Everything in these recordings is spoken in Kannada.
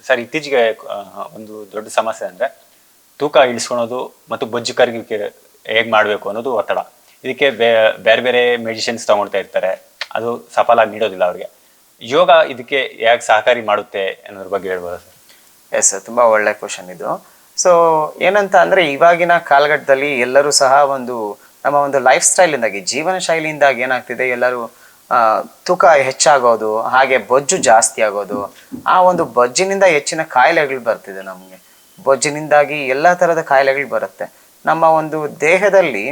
ಸರ್ ಇತ್ತೀಚೆಗೆ ಒಂದು ದೊಡ್ಡ ಸಮಸ್ಯೆ ಅಂದ್ರೆ ತೂಕ ಇಳಿಸ್ಕೊಳೋದು ಮತ್ತು ಬೊಜ್ಜು ಕರಗಿಕೆ ಹೇಗೆ ಮಾಡಬೇಕು ಅನ್ನೋದು ಒತ್ತಡ. ಇದಕ್ಕೆ ಬೇರೆ ಬೇರೆ ಮೆಡಿಸಿನ್ಸ್ ತಗೊಳ್ತಾ ಇರ್ತಾರೆ, ಅದು ಸಫಲ ನೀಡೋದಿಲ್ಲ ಅವ್ರಿಗೆ. ಯೋಗ ಇದಕ್ಕೆ ಹೇಗೆ ಸಹಕಾರಿ ಮಾಡುತ್ತೆ ಅನ್ನೋದ್ರ ಬಗ್ಗೆ ಹೇಳ್ಬೋದಾ ಸರ್? ಎಸ್ ಸರ್, ತುಂಬ ಒಳ್ಳೆ ಕ್ವಶನ್ ಇದು. ಸೊ ಏನಂತ ಅಂದರೆ ಇವಾಗಿನ ಕಾಲಘಟ್ಟದಲ್ಲಿ ಎಲ್ಲರೂ ಸಹ ನಮ್ಮ ಒಂದು ಲೈಫ್ ಸ್ಟೈಲಿಂದಾಗಿ, ಜೀವನ ಶೈಲಿಯಿಂದಾಗಿ ಏನಾಗ್ತಿದೆ, ಎಲ್ಲರೂ ತೂಕ ಹೆಚ್ಚಾಗೋದು, ಹಾಗೆ ಬೊಜ್ಜು ಜಾಸ್ತಿ ಆಗೋದು, ಆ ಒಂದು ಬೊಜ್ಜಿನಿಂದ ಹೆಚ್ಚಿನ ಕಾಯಿಲೆಗಳು ಬರ್ತಿದೆ. ನಮಗೆ ಬೊಜ್ಜಿನಿಂದಾಗಿ ಎಲ್ಲ ಥರದ ಕಾಯಿಲೆಗಳು ಬರುತ್ತೆ. ನಮ್ಮ ಒಂದು ದೇಹದಲ್ಲಿ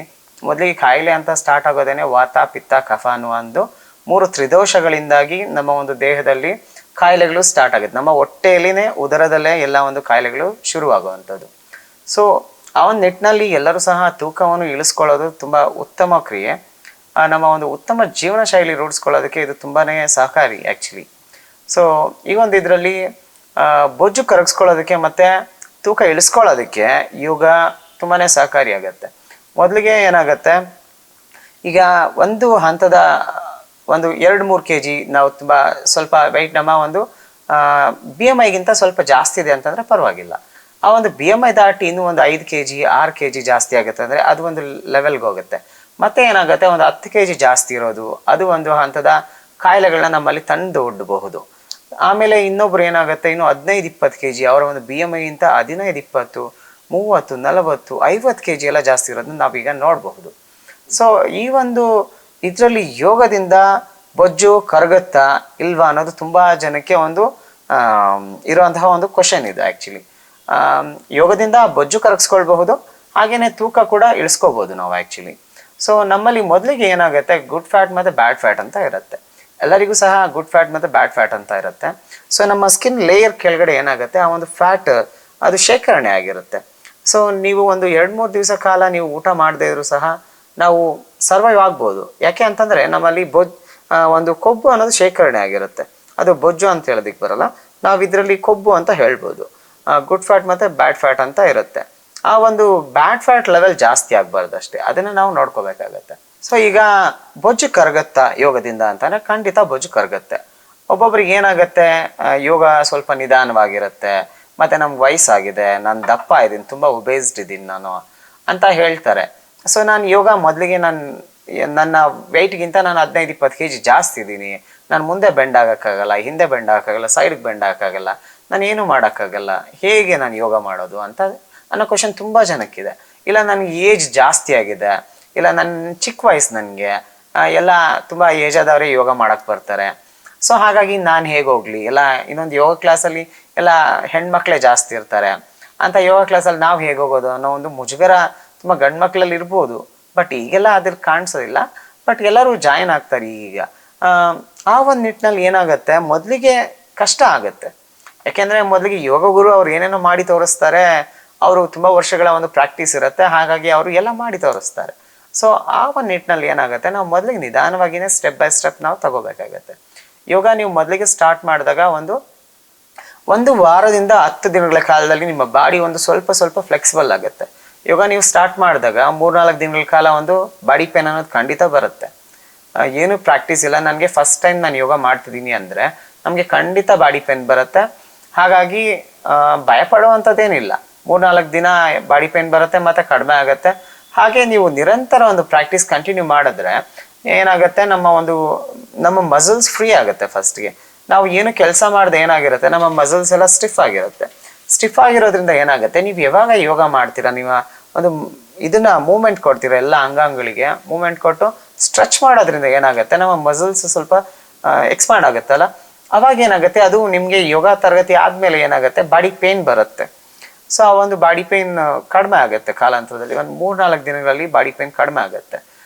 ಮೊದಲಿಗೆ ಕಾಯಿಲೆ ಅಂತ ಸ್ಟಾರ್ಟ್ ಆಗೋದೇನೆ ವಾತ ಪಿತ್ತ ಕಫ ಅನ್ನುವ ಒಂದು 3 ತ್ರಿದೋಷಗಳಿಂದಾಗಿ ನಮ್ಮ ಒಂದು ದೇಹದಲ್ಲಿ ಕಾಯಿಲೆಗಳು ಸ್ಟಾರ್ಟ್ ಆಗುತ್ತೆ. ನಮ್ಮ ಹೊಟ್ಟೆಯಲ್ಲಿನೇ, ಉದರದಲ್ಲೇ ಎಲ್ಲ ಒಂದು ಕಾಯಿಲೆಗಳು ಶುರುವಾಗುವಂಥದ್ದು. ಸೊ ಆ ಒಂದು ನಿಟ್ಟಿನಲ್ಲಿ ಎಲ್ಲರೂ ಸಹ ತೂಕವನ್ನು ಇಳಿಸ್ಕೊಳ್ಳೋದು ತುಂಬ ಉತ್ತಮ ಕ್ರಿಯೆ. ನಮ್ಮ ಒಂದು ಉತ್ತಮ ಜೀವನ ಶೈಲಿ ರೂಢಿಸ್ಕೊಳ್ಳೋದಕ್ಕೆ ಇದು ತುಂಬಾ ಸಹಕಾರಿ ಆ್ಯಕ್ಚುಲಿ. ಸೊ ಈ ಒಂದು ಇದರಲ್ಲಿ ಬೊಜ್ಜು ಕರಗಿಸ್ಕೊಳ್ಳೋದಕ್ಕೆ ಮತ್ತು ತೂಕ ಇಳಿಸ್ಕೊಳ್ಳೋದಕ್ಕೆ ಯೋಗ ತುಂಬಾ ಸಹಕಾರಿಯಾಗತ್ತೆ. ಮೊದಲಿಗೆ ಏನಾಗುತ್ತೆ, ಈಗ ಒಂದು ಹಂತದ ಒಂದು 2-3 kg ನಾವು ಸ್ವಲ್ಪ ವೆಯ್ಟ್ ನಮ್ಮ ಒಂದು BMI-ಗಿಂತ ಸ್ವಲ್ಪ ಜಾಸ್ತಿ ಇದೆ ಅಂತಂದರೆ ಪರವಾಗಿಲ್ಲ. ಆ ಒಂದು BMI ದಾಟಿ ಇನ್ನೂ ಒಂದು 5 kg 6 kg ಜಾಸ್ತಿ ಆಗುತ್ತೆ ಅಂದರೆ ಅದು ಒಂದು ಲೆವೆಲ್ಗೆ ಹೋಗುತ್ತೆ. ಮತ್ತೆ ಏನಾಗುತ್ತೆ, ಒಂದು 10 kg ಜಾಸ್ತಿ ಇರೋದು ಅದು ಒಂದು ಹಂತದ ಕಾಯಿಲೆಗಳನ್ನ ನಮ್ಮಲ್ಲಿ ತಂದು ಒಡ್ಡಬಹುದು. ಆಮೇಲೆ ಇನ್ನೊಬ್ರು ಏನಾಗುತ್ತೆ, ಇನ್ನು 15-20 kg ಅವರ ಒಂದು BMI-ಗಿಂತ 15-20 30 40 50 kg ಎಲ್ಲ ಜಾಸ್ತಿ ಇರೋದನ್ನ ನಾವೀಗ ನೋಡಬಹುದು. ಸೊ ಈ ಒಂದು ಇದರಲ್ಲಿ ಯೋಗದಿಂದ ಬೊಜ್ಜು ಕರಗುತ್ತಾ ಇಲ್ವಾ ಅನ್ನೋದು ತುಂಬ ಜನಕ್ಕೆ ಒಂದು ಇರುವಂತಹ ಒಂದು ಕ್ವಶನ್ ಇದೆ ಆ್ಯಕ್ಚುಲಿ. ಯೋಗದಿಂದ ಬೊಜ್ಜು ಕರಗಿಸ್ಕೊಳ್ಬಹುದು, ಹಾಗೆಯೇ ತೂಕ ಕೂಡ ಇಳಿಸ್ಕೋಬಹುದು ನಾವು ಆ್ಯಕ್ಚುಲಿ. ಸೊ ನಮ್ಮಲ್ಲಿ ಮೊದಲಿಗೆ ಏನಾಗುತ್ತೆ, ಗುಡ್ ಫ್ಯಾಟ್ ಮತ್ತು ಬ್ಯಾಡ್ ಫ್ಯಾಟ್ ಅಂತ ಇರುತ್ತೆ. ಎಲ್ಲರಿಗೂ ಸಹ ಗುಡ್ ಫ್ಯಾಟ್ ಮತ್ತು ಬ್ಯಾಡ್ ಫ್ಯಾಟ್ ಅಂತ ಇರುತ್ತೆ. ಸೊ ನಮ್ಮ ಸ್ಕಿನ್ ಲೇಯರ್ ಕೆಳಗಡೆ ಏನಾಗುತ್ತೆ, ಆ ಒಂದು ಫ್ಯಾಟ್ ಅದು ಶೇಖರಣೆ ಆಗಿರುತ್ತೆ. ಸೊ ನೀವು ಒಂದು 2-3 ದಿವಸ ಕಾಲ ನೀವು ಊಟ ಮಾಡದೇ ಇದ್ರೂ ಸಹ ನಾವು ಸರ್ವೈವ್ ಆಗ್ಬೋದು. ಯಾಕೆ ಅಂತಂದರೆ ನಮ್ಮಲ್ಲಿ ಒಂದು ಕೊಬ್ಬು ಅನ್ನೋದು ಶೇಖರಣೆ ಆಗಿರುತ್ತೆ. ಅದು ಬೊಜ್ಜು ಅಂತ ಹೇಳೋದಕ್ಕೆ ಬರಲ್ಲ, ನಾವು ಇದರಲ್ಲಿ ಕೊಬ್ಬು ಅಂತ ಹೇಳ್ಬೋದು. ಗುಡ್ ಫ್ಯಾಟ್ ಮತ್ತು ಬ್ಯಾಡ್ ಫ್ಯಾಟ್ ಅಂತ ಇರುತ್ತೆ. ಆ ಒಂದು ಬ್ಯಾಡ್ ಫ್ಯಾಟ್ ಲೆವೆಲ್ ಜಾಸ್ತಿ ಆಗಬಾರ್ದು ಅಷ್ಟೇ, ಅದನ್ನು ನಾವು ನೋಡ್ಕೋಬೇಕಾಗತ್ತೆ. ಸೊ ಈಗ ಬೊಜ್ಜು ಕರಗತ್ತಾ ಯೋಗದಿಂದ ಅಂತಂದರೆ ಖಂಡಿತ ಬೊಜ್ಜು ಕರಗತ್ತೆ. ಒಬ್ಬೊಬ್ರಿಗೆ ಏನಾಗುತ್ತೆ, ಯೋಗ ಸ್ವಲ್ಪ ನಿಧಾನವಾಗಿರುತ್ತೆ, ಮತ್ತು ನಮ್ಗೆ ವಯಸ್ಸಾಗಿದೆ, ನಾನು ದಪ್ಪ ಇದ್ದೀನಿ, ತುಂಬ ಒಬೇಸ್ಡ್ ಇದ್ದೀನಿ ನಾನು ಅಂತ ಹೇಳ್ತಾರೆ. ಸೊ ನಾನು ಯೋಗ ಮೊದಲಿಗೆ ನನ್ನ ವೆಯ್ಟ್ಗಿಂತ ನಾನು 15-20 kg ಜಾಸ್ತಿ ಇದ್ದೀನಿ, ನಾನು ಮುಂದೆ ಬೆಂಡ್ ಆಗೋಕ್ಕಾಗಲ್ಲ, ಹಿಂದೆ ಬೆಂಡ್ ಆಗೋಕ್ಕಾಗಲ್ಲ, ಸೈಡ್ಗೆ ಬೆಂಡ್ ಆಗೋಕ್ಕಾಗಲ್ಲ, ನಾನು ಏನೂ ಮಾಡೋಕ್ಕಾಗಲ್ಲ, ಹೇಗೆ ನಾನು ಯೋಗ ಮಾಡೋದು ಅಂತ ಅನ್ನೋ ಕ್ವಶನ್ ತುಂಬ ಜನಕ್ಕಿದೆ. ಇಲ್ಲ ನನಗೆ ಏಜ್ ಜಾಸ್ತಿ ಆಗಿದೆ, ಇಲ್ಲ ನನ್ನ ಚಿಕ್ಕ ವಯಸ್ಸು, ನನಗೆ ಎಲ್ಲ ತುಂಬ ಏಜ್ ಆದವರೇ ಯೋಗ ಮಾಡೋಕ್ಕೆ ಬರ್ತಾರೆ. ಸೊ ಹಾಗಾಗಿ ನಾನು ಹೇಗೆ ಹೋಗಲಿ, ಎಲ್ಲ ಇನ್ನೊಂದು ಯೋಗ ಕ್ಲಾಸಲ್ಲಿ ಎಲ್ಲ ಹೆಣ್ಮಕ್ಳೇ ಜಾಸ್ತಿ ಇರ್ತಾರೆ ಅಂತ ಯೋಗ ಕ್ಲಾಸಲ್ಲಿ ನಾವು ಹೇಗೆ ಹೋಗೋದು ಅನ್ನೋ ಒಂದು ಮುಜುಗರ ತುಂಬ ಗಂಡು ಮಕ್ಕಳಲ್ಲಿ ಇರ್ಬೋದು. ಬಟ್ ಈಗೆಲ್ಲ ಅದ್ರ ಕಾಣಿಸೋದಿಲ್ಲ, ಬಟ್ ಎಲ್ಲರೂ ಜಾಯಿನ್ ಆಗ್ತಾರೆ ಈಗ. ಆ ಒಂದು ನಿಟ್ಟಿನಲ್ಲಿ ಏನಾಗುತ್ತೆ, ಮೊದಲಿಗೆ ಕಷ್ಟ ಆಗುತ್ತೆ. ಯಾಕೆಂದರೆ ಮೊದಲಿಗೆ ಯೋಗ ಗುರು ಅವ್ರು ಏನೇನೋ ಮಾಡಿ ತೋರಿಸ್ತಾರೆ, ಅವರು ತುಂಬ ವರ್ಷಗಳ ಒಂದು ಪ್ರಾಕ್ಟೀಸ್ ಇರುತ್ತೆ, ಹಾಗಾಗಿ ಅವರು ಎಲ್ಲ ಮಾಡಿ ತೋರಿಸ್ತಾರೆ. ಸೊ ಆ ಒಂದು ನಿಟ್ಟಿನಲ್ಲಿ ಏನಾಗುತ್ತೆ, ನಾವು ಮೊದಲಿಗೆ ನಿಧಾನವಾಗಿಯೇ ಸ್ಟೆಪ್ ಬೈ ಸ್ಟೆಪ್ ನಾವು ತಗೋಬೇಕಾಗತ್ತೆ. ಯೋಗ ನೀವು ಮೊದಲಿಗೆ ಸ್ಟಾರ್ಟ್ ಮಾಡಿದಾಗ ಒಂದು ವಾರದಿಂದ 10 ದಿನಗಳ ಕಾಲದಲ್ಲಿ ನಿಮ್ಮ ಬಾಡಿ ಒಂದು ಸ್ವಲ್ಪ ಫ್ಲೆಕ್ಸಿಬಲ್ ಆಗುತ್ತೆ. ಯೋಗ ನೀವು ಸ್ಟಾರ್ಟ್ ಮಾಡಿದಾಗ 3-4 ದಿನಗಳ ಕಾಲ ಒಂದು ಬಾಡಿ ಪೇನ್ ಅನ್ನೋದು ಖಂಡಿತ ಬರುತ್ತೆ. ಏನು ಪ್ರಾಕ್ಟೀಸ್ ಇಲ್ಲ, ನನಗೆ ಫಸ್ಟ್ ಟೈಮ್ ನಾನು ಯೋಗ ಮಾಡ್ತಿದ್ದೀನಿ ಅಂದರೆ ನಮಗೆ ಖಂಡಿತ ಬಾಡಿ ಪೇನ್ ಬರುತ್ತೆ. ಹಾಗಾಗಿ ಭಯಪಡುವಂಥದ್ದೇನಿಲ್ಲ. 3-4 ದಿನ ಬಾಡಿ ಪೇನ್ ಬರುತ್ತೆ, ಮತ್ತು ಕಡಿಮೆ ಆಗುತ್ತೆ. ಹಾಗೆ ನೀವು ನಿರಂತರ ಒಂದು ಪ್ರಾಕ್ಟೀಸ್ ಕಂಟಿನ್ಯೂ ಮಾಡಿದ್ರೆ ಏನಾಗುತ್ತೆ, ನಮ್ಮ ಮಸಲ್ಸ್ ಫ್ರೀ ಆಗುತ್ತೆ. ಫಸ್ಟ್ಗೆ ನಾವು ಏನು ಕೆಲಸ ಮಾಡಿದೆ ಏನಾಗಿರುತ್ತೆ, ನಮ್ಮ ಮಸಲ್ಸ್ ಎಲ್ಲ ಸ್ಟಿಫ್ ಆಗಿರುತ್ತೆ. ಸ್ಟಿಫ್ ಆಗಿರೋದ್ರಿಂದ ಏನಾಗುತ್ತೆ, ನೀವು ಯಾವಾಗ ಯೋಗ ಮಾಡ್ತೀರಾ, ನೀವು ಒಂದು ಇದನ್ನ ಮೂಮೆಂಟ್ ಕೊಡ್ತೀರಾ, ಎಲ್ಲ ಅಂಗಾಂಗಗಳಿಗೆ ಮೂಮೆಂಟ್ ಕೊಟ್ಟು ಸ್ಟ್ರೆಚ್ ಮಾಡೋದ್ರಿಂದ ಏನಾಗುತ್ತೆ, ನಮ್ಮ ಮಸಲ್ಸ್ ಸ್ವಲ್ಪ ಎಕ್ಸ್ಪಾಂಡ್ ಆಗುತ್ತಲ್ಲ, ಅವಾಗ ಏನಾಗುತ್ತೆ, ಅದು ನಿಮಗೆ ಯೋಗ ತರಗತಿ ಆದಮೇಲೆ ಏನಾಗುತ್ತೆ, ಬಾಡಿ ಪೇನ್ ಬರುತ್ತೆ. ಸೊ ಆ ಒಂದು ಬಾಡಿ ಪೇನ್ ಕಡಿಮೆ ಆಗುತ್ತೆ ಕಾಲಾಂತರದಲ್ಲಿ. ಒಂದು 3-4 ದಿನಗಳಲ್ಲಿ ಬಾಡಿ ಪೇನ್ ಕಡಿಮೆ ಆಗುತ್ತೆ.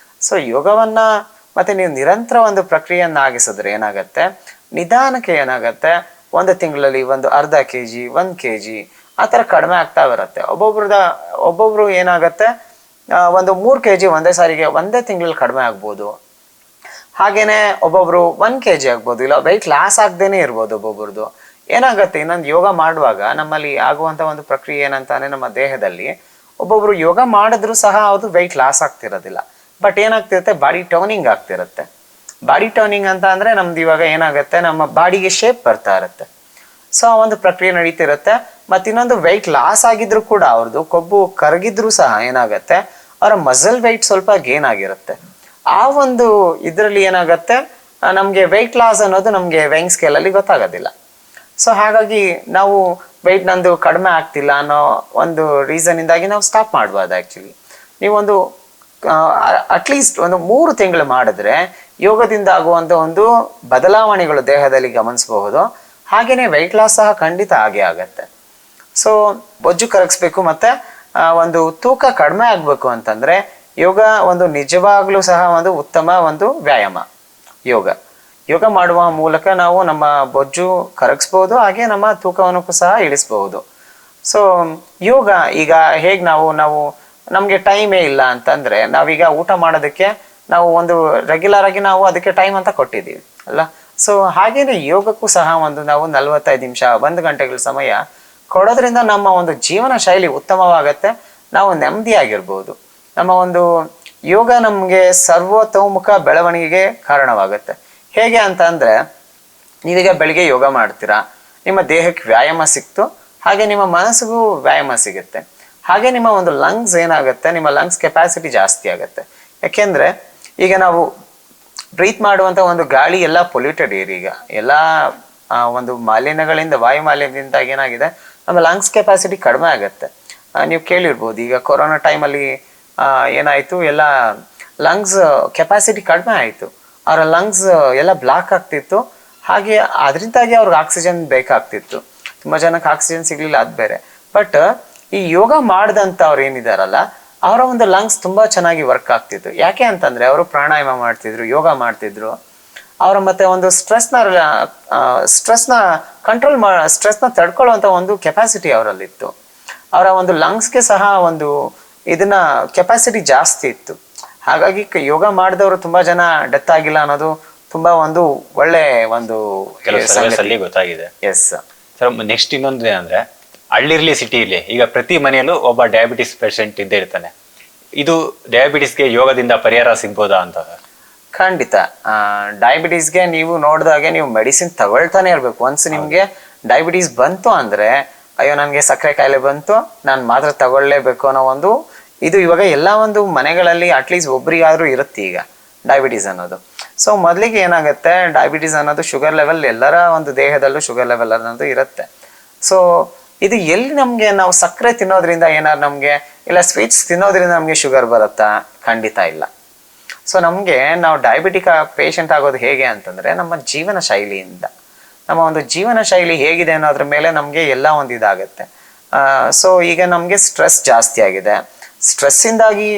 ಸೊ ಯೋಗವನ್ನು ಮತ್ತು ನೀವು ನಿರಂತರ ಒಂದು ಪ್ರಕ್ರಿಯೆಯನ್ನಾಗಿಸಿದ್ರೆ ಏನಾಗುತ್ತೆ, ನಿಧಾನಕ್ಕೆ ಏನಾಗುತ್ತೆ, 1 ತಿಂಗಳಲ್ಲಿ ಒಂದು ಅರ್ಧ kg 1 kg ಆ ಥರ ಕಡಿಮೆ ಆಗ್ತಾ ಬರುತ್ತೆ. ಒಬ್ಬೊಬ್ರು ಏನಾಗುತ್ತೆ, ಒಂದು 3 kg ಒಂದೇ ಸಾರಿಗೆ ಒಂದೇ ತಿಂಗಳಲ್ಲಿ ಕಡಿಮೆ ಆಗ್ಬೋದು. ಹಾಗೇನೆ ಒಬ್ಬೊಬ್ರು 1 kg ಆಗ್ಬೋದು, ಇಲ್ಲ ವೆಯ್ಟ್ ಲಾಸ್ ಆಗದೇನೆ ಇರ್ಬೋದು ಒಬ್ಬೊಬ್ರದ್ದು. ಏನಾಗುತ್ತೆ, ಇನ್ನೊಂದು ಯೋಗ ಮಾಡುವಾಗ ನಮ್ಮಲ್ಲಿ ಆಗುವಂಥ ಒಂದು ಪ್ರಕ್ರಿಯೆ ಏನಂತಾನೆ, ನಮ್ಮ ದೇಹದಲ್ಲಿ ಒಬ್ಬೊಬ್ರು ಯೋಗ ಮಾಡಿದ್ರು ಸಹ ಅದು ವೆಯ್ಟ್ ಲಾಸ್ ಆಗ್ತಿರೋದಿಲ್ಲ, ಬಟ್ ಏನಾಗ್ತಿರುತ್ತೆ, ಬಾಡಿ ಟೋನಿಂಗ್ ಆಗ್ತಿರುತ್ತೆ. ಬಾಡಿ ಟೋನಿಂಗ್ ಅಂತ ಅಂದರೆ ನಮ್ದು ಇವಾಗ ಏನಾಗುತ್ತೆ, ನಮ್ಮ ಬಾಡಿಗೆ ಶೇಪ್ ಬರ್ತಾ ಇರುತ್ತೆ. ಸೊ ಆ ಒಂದು ಪ್ರಕ್ರಿಯೆ ನಡೀತಿರುತ್ತೆ. ಮತ್ತೆ ಇನ್ನೊಂದು ವೆಯ್ಟ್ ಲಾಸ್ ಆಗಿದ್ರು ಕೂಡ ಅವ್ರದ್ದು ಕೊಬ್ಬು ಕರಗಿದ್ರು ಸಹ ಏನಾಗತ್ತೆ, ಅವರ ಮಸಲ್ ವೆಯ್ಟ್ ಸ್ವಲ್ಪ ಗೇನ್ ಆಗಿರುತ್ತೆ. ಆ ಒಂದು ಇದರಲ್ಲಿ ಏನಾಗತ್ತೆ, ನಮಗೆ ವೆಯ್ಟ್ ಲಾಸ್ ಅನ್ನೋದು ನಮಗೆ ವೇಯಿಂಗ್ ಸ್ಕೇಲಲ್ಲಿ ಗೊತ್ತಾಗೋದಿಲ್ಲ. ಸೊ ಹಾಗಾಗಿ ನಾವು ವೆಯ್ಟ್ ನಂದು ಕಡಿಮೆ ಆಗ್ತಿಲ್ಲ ಅನ್ನೋ ಒಂದು ರೀಸನ್ನಿಂದಾಗಿ ನಾವು ಸ್ಟಾಪ್ ಮಾಡ್ಬೋದು. ಆ್ಯಕ್ಚುಲಿ ನೀವೊಂದು ಅಟ್ಲೀಸ್ಟ್ ಒಂದು 3 ತಿಂಗಳು ಮಾಡಿದ್ರೆ ಯೋಗದಿಂದ ಆಗುವಂಥ ಒಂದು ಬದಲಾವಣೆಗಳು ದೇಹದಲ್ಲಿ ಗಮನಿಸಬಹುದು. ಹಾಗೆಯೇ ವೆಯ್ಟ್ ಲಾಸ್ ಸಹ ಖಂಡಿತ ಆಗೇ ಆಗತ್ತೆ. ಸೊ ಬೊಜ್ಜು ಕರಗಿಸ್ಬೇಕು ಮತ್ತು ಒಂದು ತೂಕ ಕಡಿಮೆ ಆಗಬೇಕು ಅಂತಂದರೆ ಯೋಗ ಒಂದು ನಿಜವಾಗ್ಲೂ ಸಹ ಒಂದು ಉತ್ತಮ ಒಂದು ವ್ಯಾಯಾಮ. ಯೋಗ ಮಾಡುವ ಮೂಲಕ ನಾವು ನಮ್ಮ ಬೊಜ್ಜು ಕರಗಿಸ್ಬೋದು, ಹಾಗೆ ನಮ್ಮ ತೂಕವನ್ನು ಸಹ ಇಳಿಸ್ಬಹುದು. ಸೊ ಯೋಗ ಈಗ ಹೇಗೆ ನಾವು ನಮಗೆ ಟೈಮೇ ಇಲ್ಲ ಅಂತಂದರೆ ನಾವೀಗ ಊಟ ಮಾಡೋದಕ್ಕೆ ನಾವು ಒಂದು ರೆಗ್ಯುಲರ್ ಆಗಿ ನಾವು ಅದಕ್ಕೆ ಟೈಮ್ ಅಂತ ಕೊಟ್ಟಿದ್ದೀವಿ ಅಲ್ಲ. ಸೊ ಹಾಗೇನೆ ಯೋಗಕ್ಕೂ ಸಹ ಒಂದು ನಾವು 45 ನಿಮಿಷ 1 ಗಂಟೆಗಳ ಸಮಯ ಕೊಡೋದ್ರಿಂದ ನಮ್ಮ ಒಂದು ಜೀವನ ಶೈಲಿ ಉತ್ತಮವಾಗತ್ತೆ, ನಾವು ನೆಮ್ಮದಿಯಾಗಿರ್ಬೋದು. ನಮ್ಮ ಒಂದು ಯೋಗ ನಮಗೆ ಸರ್ವತೋಮುಖ ಬೆಳವಣಿಗೆಗೆ ಕಾರಣವಾಗುತ್ತೆ. ಹೇಗೆ ಅಂತ ಅಂದರೆ, ನೀವೀಗ ಬೆಳಿಗ್ಗೆ ಯೋಗ ಮಾಡ್ತೀರಾ, ನಿಮ್ಮ ದೇಹಕ್ಕೆ ವ್ಯಾಯಾಮ ಸಿಕ್ತು, ಹಾಗೆ ನಿಮ್ಮ ಮನಸ್ಸಿಗೂ ವ್ಯಾಯಾಮ ಸಿಗುತ್ತೆ. ಹಾಗೆ ನಿಮ್ಮ ಒಂದು ಲಂಗ್ಸ್ ಏನಾಗುತ್ತೆ, ನಿಮ್ಮ ಲಂಗ್ಸ್ ಕೆಪಾಸಿಟಿ ಜಾಸ್ತಿ ಆಗುತ್ತೆ. ಯಾಕೆಂದರೆ ಈಗ ನಾವು ಬ್ರೀತ್ ಮಾಡುವಂಥ ಒಂದು ಗಾಳಿ ಎಲ್ಲ ಪೊಲ್ಯೂಟೆಡ್ ಏರ್. ಈಗ ಎಲ್ಲ ಒಂದು ಮಾಲಿನ್ಯಗಳಿಂದ, ವಾಯು ಮಾಲಿನ್ಯದಿಂದಾಗಿ ಏನಾಗಿದೆ, ನಮ್ಮ ಲಂಗ್ಸ್ ಕೆಪಾಸಿಟಿ ಕಡಿಮೆ ಆಗುತ್ತೆ. ನೀವು ಕೇಳಿರ್ಬೋದು, ಈಗ ಕೊರೋನಾ ಟೈಮಲ್ಲಿ ಏನಾಯಿತು, ಎಲ್ಲ ಲಂಗ್ಸ್ ಕೆಪಾಸಿಟಿ ಕಡಿಮೆ ಆಯಿತು, ಅವರ ಲಂಗ್ಸ್ ಎಲ್ಲ ಬ್ಲಾಕ್ ಆಗ್ತಿತ್ತು. ಹಾಗೆ ಅದರಿಂದಾಗಿ ಅವ್ರಿಗೆ ಆಕ್ಸಿಜನ್ ಬೇಕಾಗ್ತಿತ್ತು. ತುಂಬ ಜನಕ್ಕೆ ಆಕ್ಸಿಜನ್ ಸಿಗಲಿಲ್ಲ, ಅದು ಬೇರೆ. ಬಟ್ ಈ ಯೋಗ ಮಾಡಿದಂಥವ್ರು ಏನಿದಾರಲ್ಲ, ಅವರ ಒಂದು ಲಂಗ್ಸ್ ತುಂಬ ಚೆನ್ನಾಗಿ ವರ್ಕ್ ಆಗ್ತಿತ್ತು. ಯಾಕೆ ಅಂತಂದರೆ ಅವರು ಪ್ರಾಣಾಯಾಮ ಮಾಡ್ತಿದ್ರು, ಯೋಗ ಮಾಡ್ತಿದ್ರು. ಅವರ ಮತ್ತೆ ಒಂದು ಸ್ಟ್ರೆಸ್ನ ಕಂಟ್ರೋಲ್ ಸ್ಟ್ರೆಸ್ನ ತಡ್ಕೊಳ್ಳುವಂಥ ಒಂದು ಕೆಪಾಸಿಟಿ ಅವರಲ್ಲಿತ್ತು. ಅವರ ಒಂದು ಲಂಗ್ಸ್ಗೆ ಸಹ ಒಂದು ಇದನ್ನ ಕೆಪಾಸಿಟಿ ಜಾಸ್ತಿ ಇತ್ತು. ಹಾಗಾಗಿ ಯೋಗ ಮಾಡಿದವರು ತುಂಬಾ ಜನ ಡೆತ್ ಆಗಿಲ್ಲ ಅನ್ನೋದು ತುಂಬಾ ಒಂದು ಒಳ್ಳೆ ಒಂದು ಗೊತ್ತಾಗಿದೆ. ಎಸ್ ಸರ್, ನೆಕ್ಸ್ಟ್ ಇನ್ನೊಂದು ಏನಂದ್ರೆ, ಹಳ್ಳಿರ್ಲಿ ಸಿಟಿ ಇರ್ಲಿ, ಈಗ ಪ್ರತಿ ಮನೆಯಲ್ಲೂ ಒಬ್ಬ ಡಯಾಬಿಟಿಸ್ ಪೇಷಂಟ್ ಇದ್ದೇ ಇರ್ತಾನೆ. ಇದು ಡಯಾಬಿಟಿಸ್ಗೆ ಯೋಗದಿಂದ ಪರಿಹಾರ ಸಿಗ್ಬೋದಾ ಅಂತ? ಖಂಡಿತ. ಡಯಾಬಿಟೀಸ್ಗೆ ನೀವು ನೋಡಿದಾಗೆ ನೀವು ಮೆಡಿಸಿನ್ ತಗೊಳ್ತಾನೆ ಇರ್ಬೇಕು. ಒನ್ಸ್ ನಿಮ್ಗೆ ಡಯಾಬಿಟೀಸ್ ಬಂತು ಅಂದ್ರೆ, ಅಯ್ಯೋ ನನಗೆ ಸಕ್ಕರೆ ಕಾಯಿಲೆ ಬಂತು, ನಾನು ಮಾತ್ರ ತಗೊಳ್ಳೇಬೇಕು ಅನ್ನೋ ಒಂದು ಇದು ಇವಾಗ ಎಲ್ಲ ಒಂದು ಮನೆಗಳಲ್ಲಿ ಅಟ್ಲೀಸ್ಟ್ ಒಬ್ರಿಗಾದ್ರೂ ಇರುತ್ತೆ ಈಗ ಡಯಾಬಿಟೀಸ್ ಅನ್ನೋದು. ಸೊ ಮೊದಲಿಗೆ ಏನಾಗುತ್ತೆ, ಡಯಾಬಿಟೀಸ್ ಅನ್ನೋದು ಶುಗರ್ ಲೆವೆಲ್, ಎಲ್ಲರ ಒಂದು ದೇಹದಲ್ಲೂ ಶುಗರ್ ಲೆವೆಲ್ ಅನ್ನೋದು ಇರುತ್ತೆ. ಸೊ ಇದು ಎಲ್ಲಿ ನಮಗೆ ನಾವು ಸಕ್ಕರೆ ತಿನ್ನೋದ್ರಿಂದ ಏನಾದ್ರು ನಮಗೆ, ಇಲ್ಲ ಸ್ವೀಟ್ಸ್ ತಿನ್ನೋದ್ರಿಂದ ನಮಗೆ ಶುಗರ್ ಬರುತ್ತಾ? ಖಂಡಿತ ಇಲ್ಲ. ಸೊ ನಮಗೆ ನಾವು ಡಯಾಬಿಟಿಕ್ ಪೇಷಂಟ್ ಆಗೋದು ಹೇಗೆ ಅಂತಂದರೆ, ನಮ್ಮ ಜೀವನ ಶೈಲಿಯಿಂದ. ನಮ್ಮ ಒಂದು ಜೀವನ ಶೈಲಿ ಹೇಗಿದೆ ಅನ್ನೋದ್ರ ಮೇಲೆ ನಮಗೆ ಎಲ್ಲ ಒಂದು ಇದಾಗುತ್ತೆ. ಸೊ ಈಗ ನಮಗೆ ಸ್ಟ್ರೆಸ್ ಜಾಸ್ತಿ ಆಗಿದೆ, ಸ್ಟ್ರೆಸ್ಸಿಂದಾಗಿ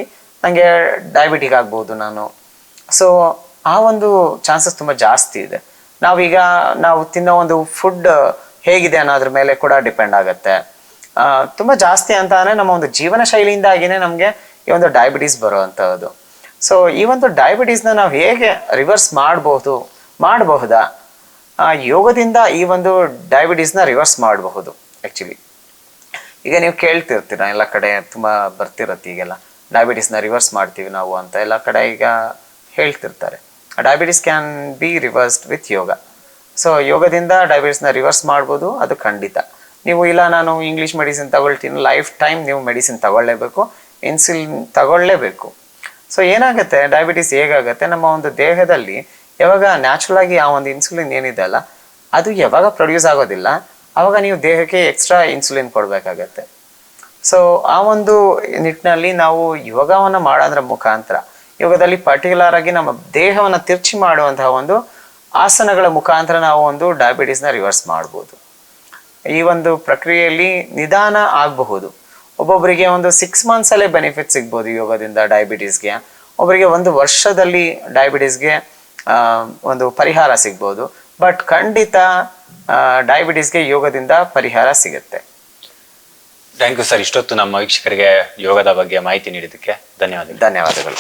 ನನಗೆ ಡಯಾಬಿಟಿಕ್ ಆಗ್ಬೋದು ನಾನು. ಸೊ ಆ ಒಂದು ಚಾನ್ಸಸ್ ತುಂಬ ಜಾಸ್ತಿ ಇದೆ. ನಾವು ತಿನ್ನೋ ಒಂದು ಫುಡ್ ಹೇಗಿದೆ ಅನ್ನೋದ್ರ ಮೇಲೆ ಕೂಡ ಡಿಪೆಂಡ್ ಆಗುತ್ತೆ. ತುಂಬ ಜಾಸ್ತಿ ಅಂತಾನೆ ನಮ್ಮ ಒಂದು ಜೀವನ ಶೈಲಿಯಿಂದಾಗಿನೇ ನಮಗೆ ಈ ಒಂದು ಡಯಾಬಿಟೀಸ್ ಬರುವಂಥದ್ದು. ಸೊ ಈ ಒಂದು ಡಯಾಬಿಟೀಸ್ನ ನಾವು ಹೇಗೆ ರಿವರ್ಸ್ ಮಾಡಬಹುದಾ? ಯೋಗದಿಂದ ಈ ಒಂದು ಡಯಾಬಿಟೀಸ್ನ ರಿವರ್ಸ್ ಮಾಡಬಹುದು. ಆ್ಯಕ್ಚುಲಿ ಈಗ ನೀವು ಕೇಳ್ತಿರ್ತೀರ, ಎಲ್ಲ ಕಡೆ ತುಂಬ ಬರ್ತಿರತ್ತೆ ಈಗೆಲ್ಲ, ಡಯಾಬಿಟೀಸ್ನ ರಿವರ್ಸ್ ಮಾಡ್ತೀವಿ ನಾವು ಅಂತ ಎಲ್ಲ ಕಡೆ ಈಗ ಹೇಳ್ತಿರ್ತಾರೆ. Diabetes can be reversed with yoga. So ಯೋಗದಿಂದ ಡಯಾಬಿಟೀಸ್ನ ರಿವರ್ಸ್ ಮಾಡ್ಬೋದು, ಅದು ಖಂಡಿತ. ನೀವು ಇಲ್ಲ ನಾನು ಇಂಗ್ಲೀಷ್ ಮೆಡಿಸಿನ್ ತಗೊಳ್ತೀನಿ, ಲೈಫ್ ಟೈಮ್ ನೀವು ಮೆಡಿಸಿನ್ ತಗೊಳ್ಳೇಬೇಕು, ಇನ್ಸುಲಿನ್ ತಗೊಳ್ಳೇಬೇಕು. ಸೊ ಏನಾಗುತ್ತೆ, ಡಯಾಬಿಟೀಸ್ ಹೇಗಾಗುತ್ತೆ, ನಮ್ಮ ಒಂದು ದೇಹದಲ್ಲಿ ಯಾವಾಗ ನ್ಯಾಚುರಲ್ ಆಗಿ ಆ ಒಂದು ಇನ್ಸುಲಿನ್ ಏನಿದೆ ಅಲ್ಲ, ಅದು ಯಾವಾಗ ಪ್ರೊಡ್ಯೂಸ್ ಆಗೋದಿಲ್ಲ, ಆವಾಗ ನೀವು ದೇಹಕ್ಕೆ ಎಕ್ಸ್ಟ್ರಾ ಇನ್ಸುಲಿನ್ ಕೊಡಬೇಕಾಗತ್ತೆ. ಸೊ ಆ ಒಂದು ನಿಟ್ಟಿನಲ್ಲಿ ನಾವು ಯೋಗವನ್ನು ಮಾಡೋದ್ರ ಮುಖಾಂತರ, ಯೋಗದಲ್ಲಿ ಪರ್ಟಿಕ್ಯುಲರ್ ಆಗಿ ನಮ್ಮ ದೇಹವನ್ನು ತಿರ್ಚಿ ಮಾಡುವಂತಹ ಒಂದು ಆಸನಗಳ ಮುಖಾಂತರ ನಾವು ಒಂದು ಡಯಾಬಿಟೀಸ್ನ ರಿವರ್ಸ್ ಮಾಡ್ಬೋದು. ಈ ಒಂದು ಪ್ರಕ್ರಿಯೆಯಲ್ಲಿ ನಿಧಾನ ಆಗಬಹುದು. ಒಬ್ಬೊಬ್ಬರಿಗೆ ಒಂದು 6 ಮಂತ್ಸಲ್ಲೇ ಬೆನಿಫಿಟ್ ಸಿಗ್ಬೋದು ಯೋಗದಿಂದ ಡಯಾಬಿಟೀಸ್ಗೆ, ಒಬ್ಬರಿಗೆ 1 ವರ್ಷದಲ್ಲಿ ಡಯಾಬಿಟೀಸ್ಗೆ ಒಂದು ಪರಿಹಾರ ಸಿಗ್ಬೋದು. ಬಟ್ ಖಂಡಿತ ಡಯಾಬಿಟೀಸ್ಗೆ ಯೋಗದಿಂದ ಪರಿಹಾರ ಸಿಗುತ್ತೆ. Thank you sir. ಇಷ್ಟೊತ್ತು ನಮ್ಮ ವೀಕ್ಷಕರಿಗೆ ಯೋಗದ ಬಗ್ಗೆ ಮಾಹಿತಿ ನೀಡಿದ್ದಕ್ಕೆ ಧನ್ಯವಾದಗಳು.